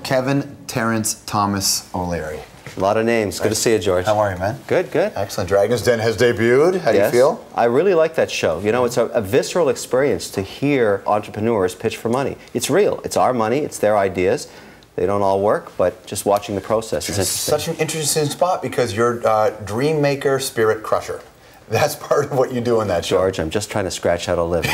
Kevin Terrence Thomas O'Leary. A lot of names. Good to see you, George. How are you, man? Good, good. Excellent. Dragon's Den has debuted. How do you feel? I really like that show. You know, it's a visceral experience to hear entrepreneurs pitch for money. It's real. It's our money. It's their ideas. They don't all work, but just watching the process is interesting. Such an interesting spot because you're dream maker, spirit crusher. That's part of what you do in that show. George, I'm just trying to scratch out a living.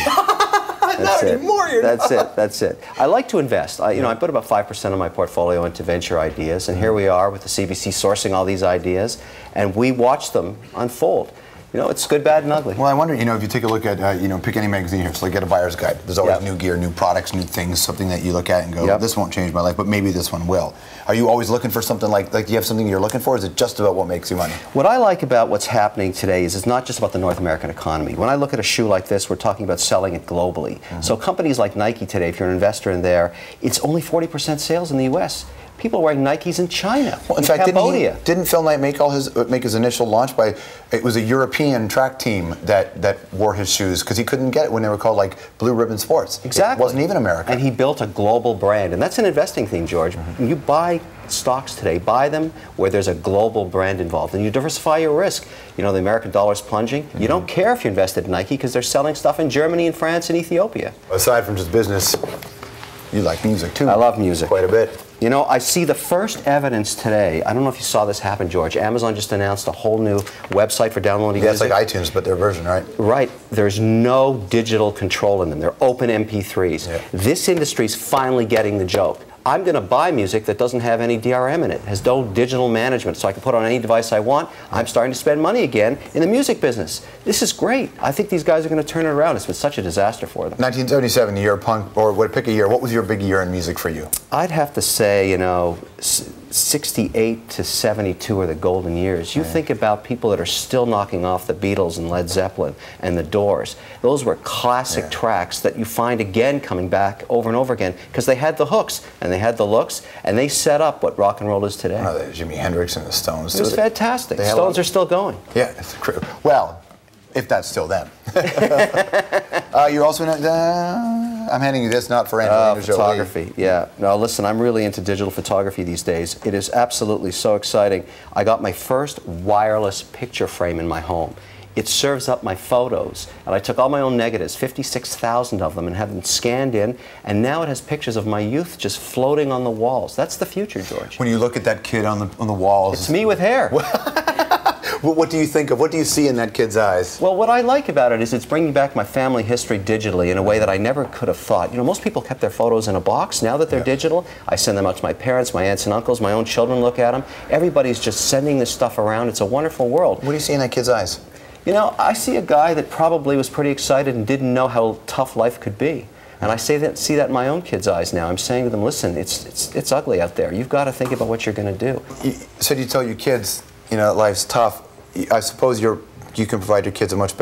Not anymore. That's it. I like to invest. I put about 5% of my portfolio into venture ideas, and here we are with the CBC sourcing all these ideas, and we watch them unfold. You know, it's good, bad, and ugly. Well, I wonder, if you take a look at, pick any magazine here, so like get a buyer's guide. There's always new gear, new products, new things, something that you look at and go, this won't change my life, but maybe this one will. Are you always looking for something like do you have something you're looking for, or is it just about what makes you money? What I like about what's happening today is it's not just about the North American economy. When I look at a shoe like this, we're talking about selling it globally. So companies like Nike today, if you're an investor in there, it's only 40% sales in the U.S. People are wearing Nikes in China, in fact, didn't Phil Knight make his initial launch it was a European track team that wore his shoes because he couldn't get it when they were called like Blue Ribbon Sports. Exactly. It wasn't even America. And he built a global brand, and that's an investing thing, George. You buy stocks today, buy them where there's a global brand involved, and you diversify your risk. You know, the American dollar's plunging. You don't care if you invested in Nike because they're selling stuff in Germany and France and Ethiopia. Aside from just business, you like music too. I love music. Quite a bit. You know, I see the first evidence today. I don't know if you saw this happen, George. Amazon just announced a whole new website for downloading music. It's like iTunes, but their version, right? Right. There's no digital control in them. They're open MP3s. Yeah. This industry's finally getting the joke. I'm going to buy music that doesn't have any DRM in it, has no digital management, so I can put it on any device I want. I'm starting to spend money again in the music business. This is great. I think these guys are going to turn it around. It's been such a disaster for them. 1977, year of punk, or pick a year. What was your big year in music for you? I'd have to say, 68 to 72 are the golden years. You think about people that are still knocking off the Beatles and Led Zeppelin and the Doors. Those were classic tracks that you find again coming back over and over again because they had the hooks and they had the looks and they set up what rock and roll is today. Oh, Jimi Hendrix and the Stones. It was fantastic. The Stones are still going. Yeah, well, if that's still them. You're also I'm handing you this, not for Angelina Jolie. Photography, yeah. No, listen, I'm really into digital photography these days. It is absolutely so exciting. I got my first wireless picture frame in my home. It serves up my photos, and I took all my own negatives, 56,000 of them, and have them scanned in, and now it has pictures of my youth just floating on the walls. That's the future, George. When you look at that kid on the walls. It's me with hair. What do you think of? What do you see in that kid's eyes? Well, what I like about it is it's bringing back my family history digitally in a way that I never could have thought. You know, most people kept their photos in a box. Now that they're digital, I send them out to my parents, my aunts and uncles, my own children look at them. Everybody's just sending this stuff around. It's a wonderful world. What do you see in that kid's eyes? You know, I see a guy that probably was pretty excited and didn't know how tough life could be. And I see that in my own kids' eyes now. I'm saying to them, listen, it's ugly out there. You've got to think about what you're going to do. So you tell your kids, life's tough. I suppose you can provide your kids a much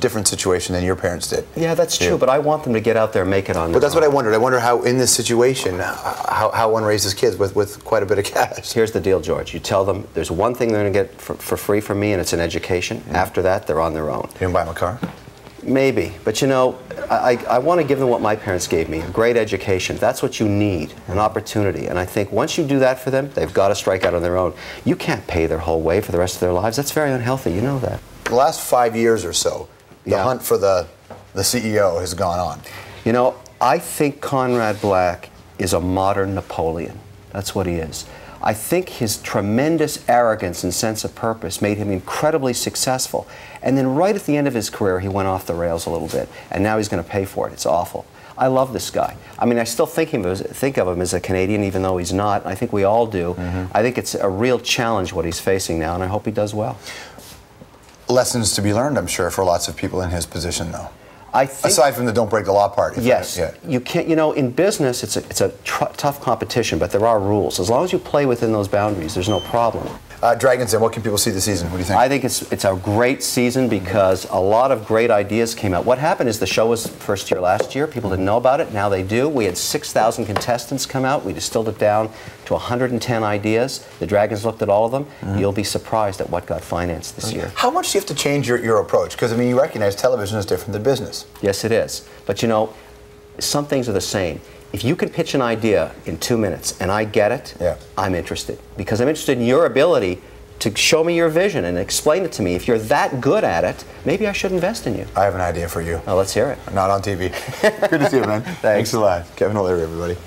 different situation than your parents did. Yeah, that's true, but I want them to get out there and make it on their own. But that's what I wondered. I wonder how, in this situation, how one raises kids with quite a bit of cash. Here's the deal, George. You tell them there's one thing they're going to get for free from me, and it's an education. After that, they're on their own. You didn't buy them a car? Maybe, but I want to give them what my parents gave me, a great education. That's what you need, an opportunity. And I think once you do that for them, they've got to strike out on their own. You can't pay their whole way for the rest of their lives. That's very unhealthy, you know that. The last 5 years or so, the hunt for the CEO has gone on. You know, I think Conrad Black is a modern Napoleon. That's what he is. I think his tremendous arrogance and sense of purpose made him incredibly successful. And then right at the end of his career, he went off the rails a little bit. And now he's going to pay for it. It's awful. I love this guy. I mean, I still think of him as a Canadian, even though he's not. I think we all do. I think it's a real challenge what he's facing now, and I hope he does well. Lessons to be learned, I'm sure, for lots of people in his position, though. I think, aside from the don't break the law part. Yes. You can't, in business, it's a tough competition, but there are rules. As long as you play within those boundaries, there's no problem. Dragon's Den, what can people see this season? What do you think? I think it's a great season because a lot of great ideas came out. What happened is the show was first year last year. People didn't know about it. Now they do. We had 6,000 contestants come out. We distilled it down to 110 ideas. The Dragons looked at all of them. You'll be surprised at what got financed this year. How much do you have to change your approach? Because, I mean, you recognize television is different than business. Yes, it is. But, some things are the same. if you can pitch an idea in 2 minutes and I get it, yeah. I'm interested. Because I'm interested in your ability to show me your vision and explain it to me. If you're that good at it, maybe I should invest in you. I have an idea for you. Oh, let's hear it. Not on TV. Good to see you, man. Thanks a lot. Kevin O'Leary, everybody.